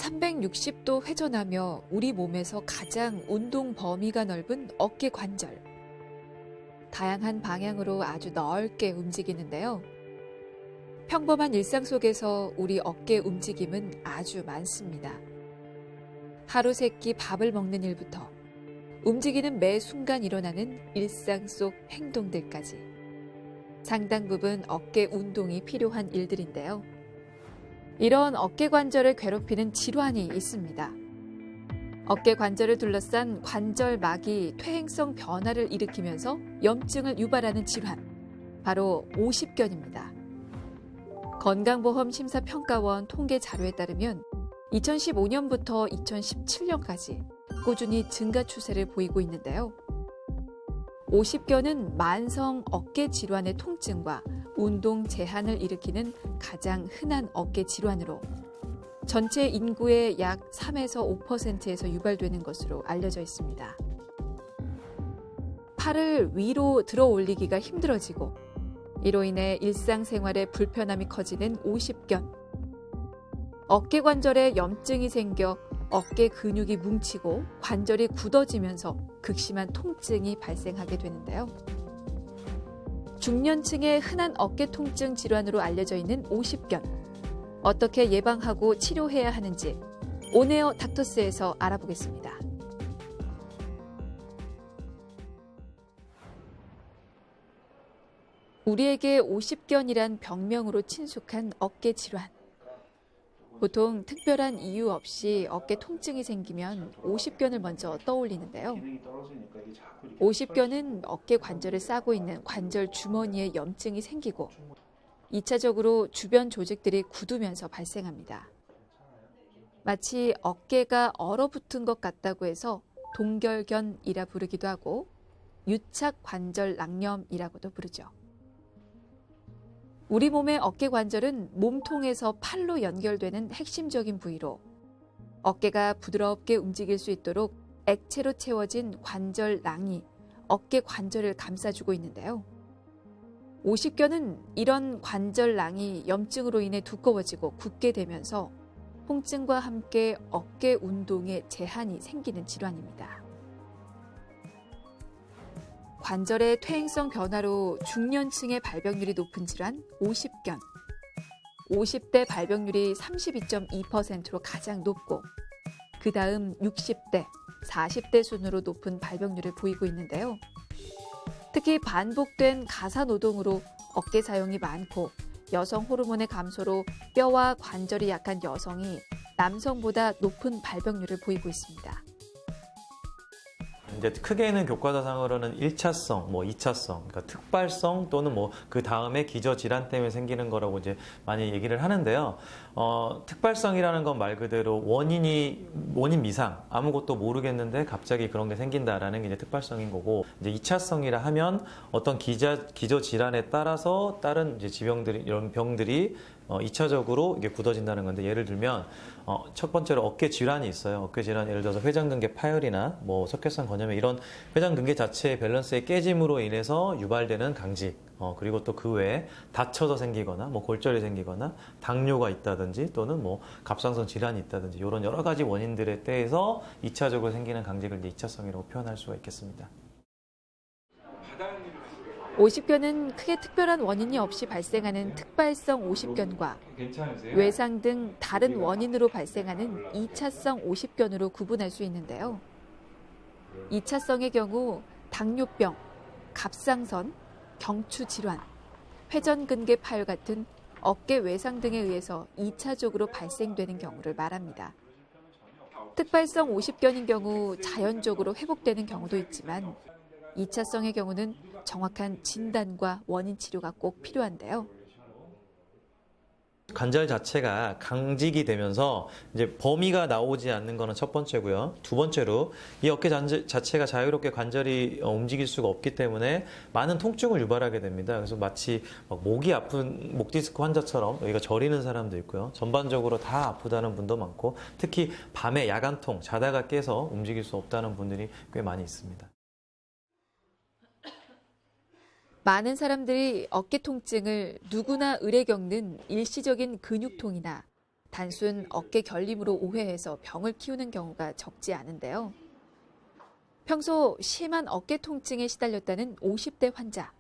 360도 회전하며 우리 몸에서 가장 운동 범위가 넓은 어깨 관절. 다양한 방향으로 아주 넓게 움직이는데요. 평범한 일상 속에서 우리 어깨 움직임은 아주 많습니다. 하루 세끼 밥을 먹는 일부터 움직이는 매 순간 일어나는 일상 속 행동들까지 상당 부분 어깨 운동이 필요한 일들인데요. 이런 어깨 관절을 괴롭히는 질환이 있습니다. 어깨 관절을 둘러싼 관절막이 퇴행성 변화를 일으키면서 염증을 유발하는 질환, 바로 오십견입니다. 건강보험 심사평가원 통계 자료에 따르면 2015년부터 2017년까지 꾸준히 증가 추세를 보이고 있는데요. 오십견은 만성 어깨 질환의 통증과 운동 제한을 일으키는 가장 흔한 어깨 질환으로 전체 인구의 약 3에서 5%에서 유발되는 것으로 알려져 있습니다. 팔을 위로 들어 올리기가 힘들어지고 이로 인해 일상생활에 불편함이 커지는 오십견. 어깨 관절에 염증이 생겨 어깨 근육이 뭉치고 관절이 굳어지면서 극심한 통증이 발생하게 되는데요. 중년층의 흔한 어깨 통증 질환으로 알려져 있는 오십견. 어떻게 예방하고 치료해야 하는지 온에어 닥터스에서 알아보겠습니다. 우리에게 오십견이란 병명으로 친숙한 어깨 질환. 보통 특별한 이유 없이 어깨 통증이 생기면 오십견을 먼저 떠올리는데요. 오십견은 어깨 관절을 싸고 있는 관절 주머니에 염증이 생기고 2차적으로 주변 조직들이 굳으면서 발생합니다. 마치 어깨가 얼어붙은 것 같다고 해서 동결견이라 부르기도 하고 유착 관절 낭염이라고도 부르죠. 우리 몸의 어깨 관절은 몸통에서 팔로 연결되는 핵심적인 부위로 어깨가 부드럽게 움직일 수 있도록 액체로 채워진 관절낭이 어깨 관절을 감싸주고 있는데요. 오십견은 이런 관절낭이 염증으로 인해 두꺼워지고 굳게 되면서 통증과 함께 어깨 운동에 제한이 생기는 질환입니다. 관절의 퇴행성 변화로 중년층의 발병률이 높은 질환 오십견. 50대 발병률이 32.2%로 가장 높고 그 다음 60대, 40대 순으로 높은 발병률을 보이고 있는데요. 특히 반복된 가사 노동으로 어깨 사용이 많고 여성 호르몬의 감소로 뼈와 관절이 약한 여성이 남성보다 높은 발병률을 보이고 있습니다. 이제 크게는 교과서상으로는 1차성, 2차성, 그러니까 특발성 또는 그 다음에 기저질환 때문에 생기는 거라고 이제 많이 얘기를 하는데요. 특발성이라는 건 말 그대로 원인 미상, 아무것도 모르겠는데 갑자기 그런 게 생긴다라는 게 이제 특발성인 거고, 이제 2차성이라 하면 어떤 기저질환에 따라서 다른 이제 질병들이, 이런 병들이 2차적으로 이게 굳어진다는 건데, 예를 들면 첫 번째로 어깨 질환이 있어요. 어깨 질환, 예를 들어서 회전근개 파열이나 석회성 건염, 이런 회전근개 자체의 밸런스의 깨짐으로 인해서 유발되는 강직, 그리고 또 그 외에 다쳐서 생기거나 골절이 생기거나 당뇨가 있다든지 또는 갑상선 질환이 있다든지 이런 여러 가지 원인들에 대해서 2차적으로 생기는 강직을 이제 2차성이라고 표현할 수가 있겠습니다. 오십견은 크게 특별한 원인이 없이 발생하는 특발성 오십견과 외상 등 다른 원인으로 발생하는 2차성 오십견으로 구분할 수 있는데요. 2차성의 경우 당뇨병, 갑상선, 경추 질환, 회전근개 파열 같은 어깨 외상 등에 의해서 2차적으로 발생되는 경우를 말합니다. 특발성 오십견인 경우 자연적으로 회복되는 경우도 있지만 2차성의 경우는 정확한 진단과 원인 치료가 꼭 필요한데요. 관절 자체가 강직이 되면서 이제 범위가 나오지 않는 거는 첫 번째고요. 두 번째로 이 어깨 자체가 자유롭게 관절이 움직일 수가 없기 때문에 많은 통증을 유발하게 됩니다. 그래서 마치 목이 아픈 목 디스크 환자처럼 여기가 저리는 사람도 있고요. 전반적으로 다 아프다는 분도 많고, 특히 밤에 야간통, 자다가 깨서 움직일 수 없다는 분들이 꽤 많이 있습니다. 많은 사람들이 어깨 통증을 누구나 의례 겪는 일시적인 근육통이나 단순 어깨 결림으로 오해해서 병을 키우는 경우가 적지 않은데요. 평소 심한 어깨 통증에 시달렸다는 50대 환자.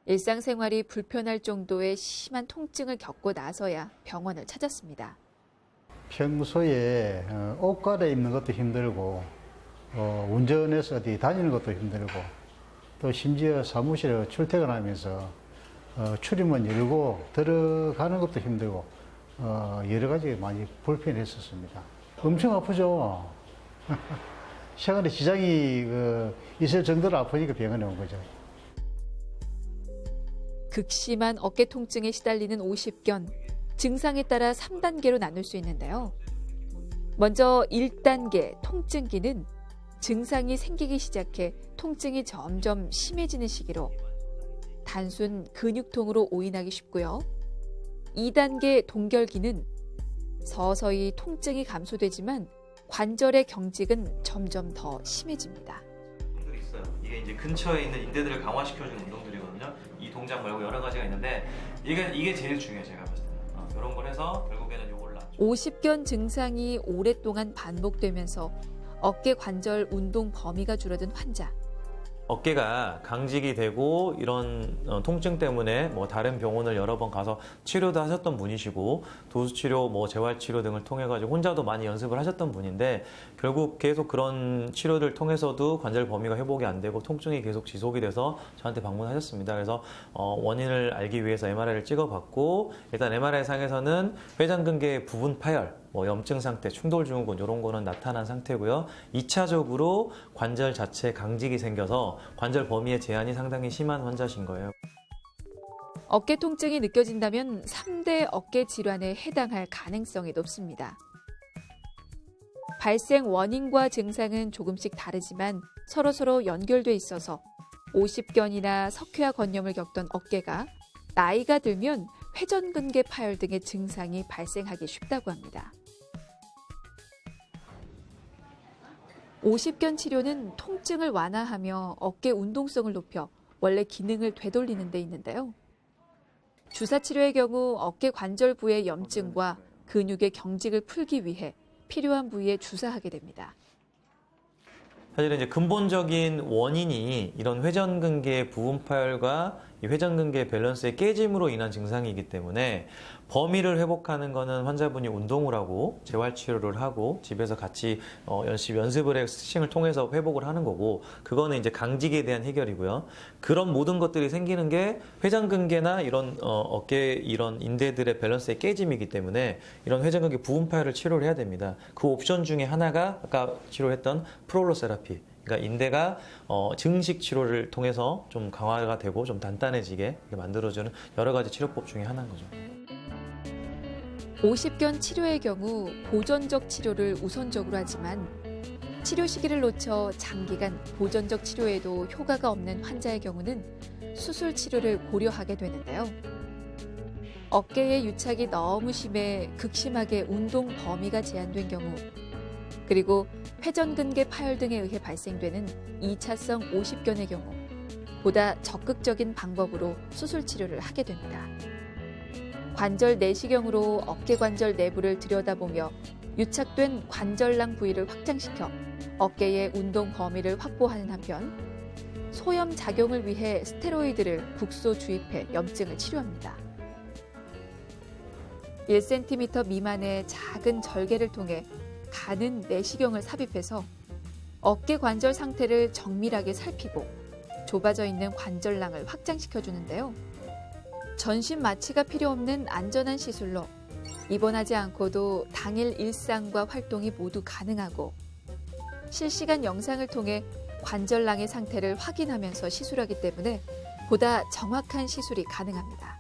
일상생활이 불편할 정도의 심한 통증을 겪고 나서야 병원을 찾았습니다. 평소에 옷 갈아입는 것도 힘들고 운전해서 어디 다니는 것도 힘들고 또 심지어 사무실에 출퇴근하면서 출입문 열고 들어가는 것도 힘들고 여러 가지 많이 불편했었습니다. 엄청 아프죠. 생활에 지장이 있을 정도로 아프니까 병원에 온 거죠. 극심한 어깨 통증에 시달리는 50견. 증상에 따라 3단계로 나눌 수 있는데요. 먼저 1단계 통증기는 증상이 생기기 시작해 통증이 점점 심해지는 시기로 단순 근육통으로 오인하기 쉽고요. 2단계 동결기는 서서히 통증이 감소되지만 관절의 경직은 점점 더 심해집니다. 운동들이 있어요. 이게 이제 근처에 있는 인대들을 강화시켜주는 운동들이거든요. 이 동작 말고 여러 가지가 있는데 이게 제일 중요해요. 제가 봤을 때는. 이런 걸 해서 결국에는 요걸 낮춰. 50견 증상이 오랫동안 반복되면서 어깨 관절 운동 범위가 줄어든 환자. 어깨가 강직이 되고 이런 통증 때문에 뭐 다른 병원을 여러 번 가서 치료도 하셨던 분이시고 도수치료, 뭐 재활치료 등을 통해 가지고 혼자도 많이 연습을 하셨던 분인데 결국 계속 그런 치료를 통해서도 관절 범위가 회복이 안 되고 통증이 계속 지속이 돼서 저한테 방문하셨습니다. 그래서 원인을 알기 위해서 MRI를 찍어봤고 일단 MRI 상에서는 회전근개 부분 파열, 뭐 염증 상태, 충돌 증후군 이런 거는 나타난 상태고요. 2차적으로 관절 자체에 강직이 생겨서 관절 범위의 제한이 상당히 심한 환자신 거예요. 어깨 통증이 느껴진다면 3대 어깨 질환에 해당할 가능성이 높습니다. 발생 원인과 증상은 조금씩 다르지만 서로서로 연결돼 있어서 50견이나 석회화 건염을 겪던 어깨가 나이가 들면 회전근개 파열 등의 증상이 발생하기 쉽다고 합니다. 50견 치료는 통증을 완화하며 어깨 운동성을 높여 원래 기능을 되돌리는 데 있는데요. 주사 치료의 경우 어깨 관절 부의 염증과 근육의 경직을 풀기 위해 필요한 부위에 주사하게 됩니다. 사실은 이제 근본적인 원인이 이런 회전근개 부분 파열과 이 회전근개 밸런스의 깨짐으로 인한 증상이기 때문에 범위를 회복하는 거는 환자분이 운동을 하고 재활치료를 하고 집에서 같이 연습을 해 스트칭을 통해서 회복을 하는 거고 그거는 이제 강직에 대한 해결이고요. 그런 모든 것들이 생기는 게 회전근개나 이런 어깨 이런 인대들의 밸런스의 깨짐이기 때문에 이런 회전근개 부분 파열을 치료를 해야 됩니다. 그 옵션 중에 하나가 아까 치료했던 프롤로 세라피. 그러니까 인대가 증식 치료를 통해서 좀 강화가 되고 좀 단단해지게 만들어주는 여러 가지 치료법 중에 하나인 거죠. 50견 치료의 경우 보존적 치료를 우선적으로 하지만 치료 시기를 놓쳐 장기간 보존적 치료에도 효과가 없는 환자의 경우는 수술 치료를 고려하게 되는데요. 어깨의 유착이 너무 심해 극심하게 운동 범위가 제한된 경우 그리고 회전근개 파열 등에 의해 발생되는 2차성 50견의 경우 보다 적극적인 방법으로 수술 치료를 하게 됩니다. 관절 내시경으로 어깨 관절 내부를 들여다보며 유착된 관절낭 부위를 확장시켜 어깨의 운동 범위를 확보하는 한편 소염 작용을 위해 스테로이드를 국소 주입해 염증을 치료합니다. 1cm 미만의 작은 절개를 통해 가는 내시경을 삽입해서 어깨 관절 상태를 정밀하게 살피고 좁아져 있는 관절낭을 확장시켜 주는데요. 전신 마취가 필요 없는 안전한 시술로 입원하지 않고도 당일 일상과 활동이 모두 가능하고 실시간 영상을 통해 관절낭의 상태를 확인하면서 시술하기 때문에 보다 정확한 시술이 가능합니다.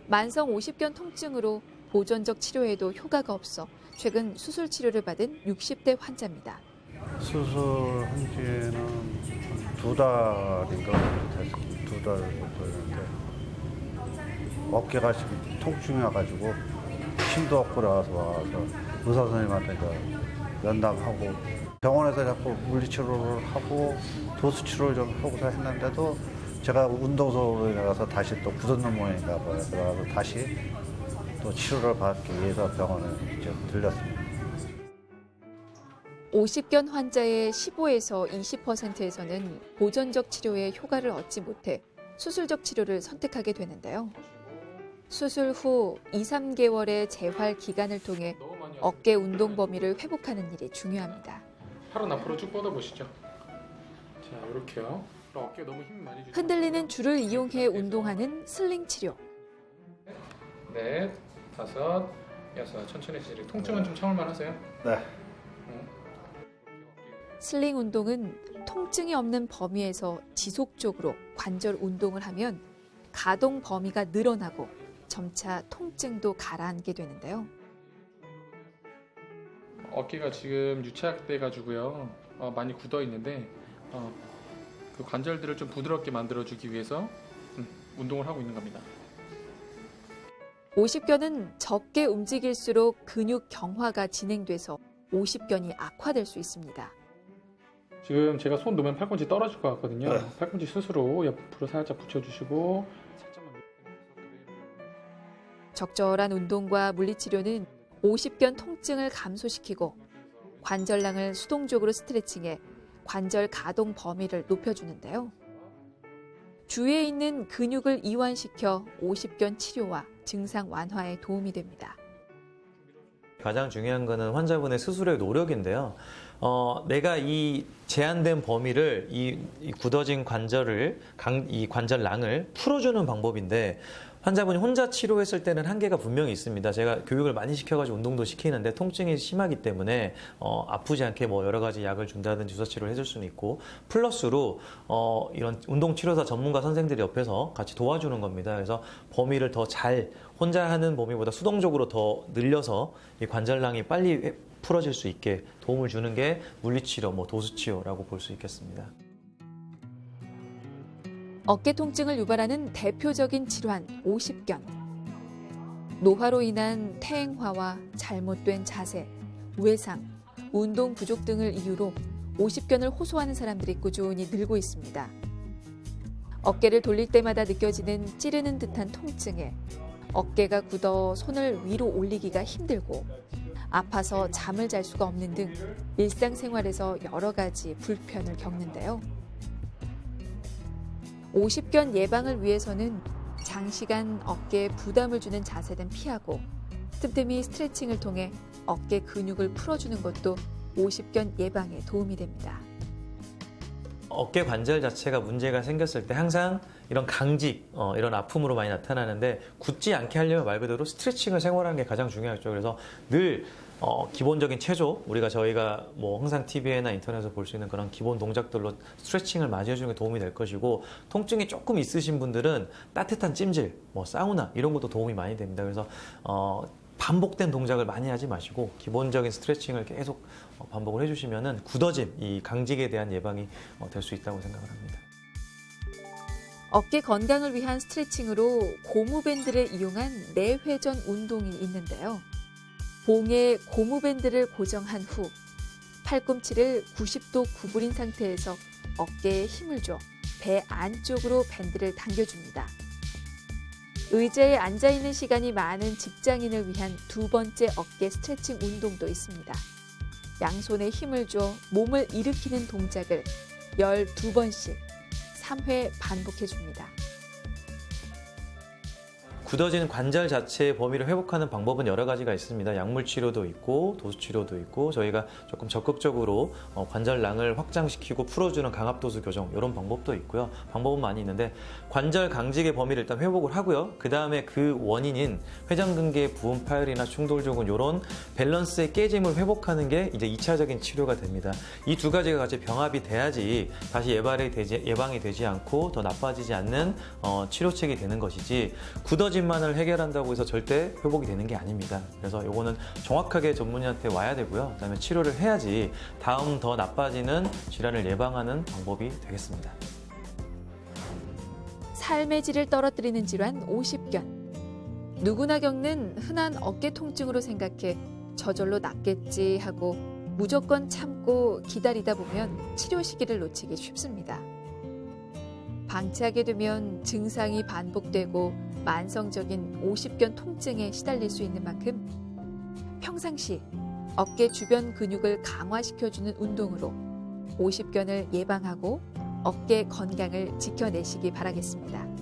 만성 50견 통증으로 보존적 치료에도 효과가 없어 최근 수술 치료를 받은 60대 환자입니다. 수술한 지는 2달인가 됐습니다. 2달 정도 됐는데 어깨가 지금 통증이 와가지고 힘도 없고 나와서 의사 선생님한테 연락하고 병원에서 자꾸 물리치료를 하고 도수치료를 좀 하고서 했는데도 제가 운동소로 나가서 다시 또 굳었는 모양인가 봐요. 그래서 다시 또 치료를 받기 위해서 병원에 좀 들렸습니다. 50견 환자의 15에서 20%에서는 보존적 치료에 효과를 얻지 못해 수술적 치료를 선택하게 되는데요. 수술 후 2, 3개월의 재활 기간을 통해 어깨 운동 범위를 회복하는 일이 중요합니다. 팔은 앞으로 쭉 뻗어보시죠. 자, 이렇게요. 어깨 너무 힘 많이 주지. 흔들리는 줄을 이용해 운동하는 슬링 치료. 넷, 다섯, 여섯. 천천히 해주세요. 통증은 좀 참을만 하세요? 네. 슬링 운동은 통증이 없는 범위에서 지속적으로 관절 운동을 하면 가동 범위가 늘어나고 점차 통증도 가라앉게 되는데요. 어깨가 지금 유착돼 가지고요. 많이 굳어 있는데 그 관절들을 좀 부드럽게 만들어주기 위해서 운동을 하고 있는 겁니다. 50견은 적게 움직일수록 근육 경화가 진행돼서 50견이 악화될 수 있습니다. 지금 제가 손 놓으면 팔꿈치 떨어질 것 같거든요. 네. 팔꿈치 스스로 옆으로 살짝 붙여주시고 적절한 운동과 물리치료는 50견 통증을 감소시키고 관절낭을 수동적으로 스트레칭해 관절 가동 범위를 높여주는데요. 주위에 있는 근육을 이완시켜 50견 치료와 증상 완화에 도움이 됩니다. 가장 중요한 거는 환자분의 스스로의 노력인데요. 내가 이 제한된 범위를 이 굳어진 관절을 이 관절낭을 풀어주는 방법인데 환자분이 혼자 치료했을 때는 한계가 분명히 있습니다. 제가 교육을 많이 시켜가지고 운동도 시키는데 통증이 심하기 때문에 아프지 않게 뭐 여러 가지 약을 준다든지 주사 치료를 해줄 수는 있고 플러스로 이런 운동 치료사 전문가 선생들이 옆에서 같이 도와주는 겁니다. 그래서 범위를 더 잘 혼자 하는 범위보다 수동적으로 더 늘려서 이 관절낭이 빨리 풀어질 수 있게 도움을 주는 게 물리치료, 뭐 도수치료라고 볼 수 있겠습니다. 어깨 통증을 유발하는 대표적인 질환 50견. 노화로 인한 퇴행화와 잘못된 자세, 외상, 운동 부족 등을 이유로 50견을 호소하는 사람들이 꾸준히 늘고 있습니다. 어깨를 돌릴 때마다 느껴지는 찌르는 듯한 통증에 어깨가 굳어 손을 위로 올리기가 힘들고 아파서 잠을 잘 수가 없는 등 일상생활에서 여러 가지 불편을 겪는데요. 50견 예방을 위해서는 장시간 어깨에 부담을 주는 자세는 피하고 틈틈이 스트레칭을 통해 어깨 근육을 풀어주는 것도 50견 예방에 도움이 됩니다. 어깨 관절 자체가 문제가 생겼을 때 항상 이런 강직, 이런 아픔으로 많이 나타나는데 굳지 않게 하려면 말 그대로 스트레칭을 생활하는 게 가장 중요하죠. 그래서 늘 기본적인 체조, 저희가 뭐 항상 TV나 인터넷에서 볼 수 있는 그런 기본 동작들로 스트레칭을 많이 해주는 게 도움이 될 것이고 통증이 조금 있으신 분들은 따뜻한 찜질, 뭐 사우나 이런 것도 도움이 많이 됩니다. 그래서 반복된 동작을 많이 하지 마시고 기본적인 스트레칭을 계속 반복을 해주시면은 굳어짐, 이 강직에 대한 예방이 될 수 있다고 생각을 합니다. 어깨 건강을 위한 스트레칭으로 고무밴드를 이용한 내회전 운동이 있는데요. 봉에 고무밴드를 고정한 후 팔꿈치를 90도 구부린 상태에서 어깨에 힘을 줘 배 안쪽으로 밴드를 당겨줍니다. 의자에 앉아있는 시간이 많은 직장인을 위한 두 번째 어깨 스트레칭 운동도 있습니다. 양손에 힘을 줘 몸을 일으키는 동작을 12번씩 3회 반복해줍니다. 굳어진 관절 자체의 범위를 회복하는 방법은 여러 가지가 있습니다. 약물 치료도 있고 도수 치료도 있고 저희가 조금 적극적으로 관절낭을 확장시키고 풀어주는 강압도수 교정 이런 방법도 있고요. 방법은 많이 있는데 관절 강직의 범위를 일단 회복을 하고요. 그 다음에 그 원인인 회전근개 부분 파열이나 충돌증후군 이런 밸런스의 깨짐을 회복하는 게 이제 2차적인 치료가 됩니다. 이 두 가지가 같이 병합이 돼야지 다시 예방이 되지 않고 더 나빠지지 않는 치료책이 되는 것이지 굳어짐만을 해결한다고 해서 절대 회복이 되는 게 아닙니다. 그래서 요거는 정확하게 전문의한테 와야 되고요. 그다음에 치료를 해야지 다음 더 나빠지는 질환을 예방하는 방법이 되겠습니다. 삶의 질을 떨어뜨리는 질환 50견. 누구나 겪는 흔한 어깨 통증으로 생각해 저절로 낫겠지 하고 무조건 참고 기다리다 보면 치료 시기를 놓치기 쉽습니다. 방치하게 되면 증상이 반복되고 만성적인 오십견 통증에 시달릴 수 있는 만큼 평상시 어깨 주변 근육을 강화시켜주는 운동으로 오십견을 예방하고 어깨 건강을 지켜내시기 바라겠습니다.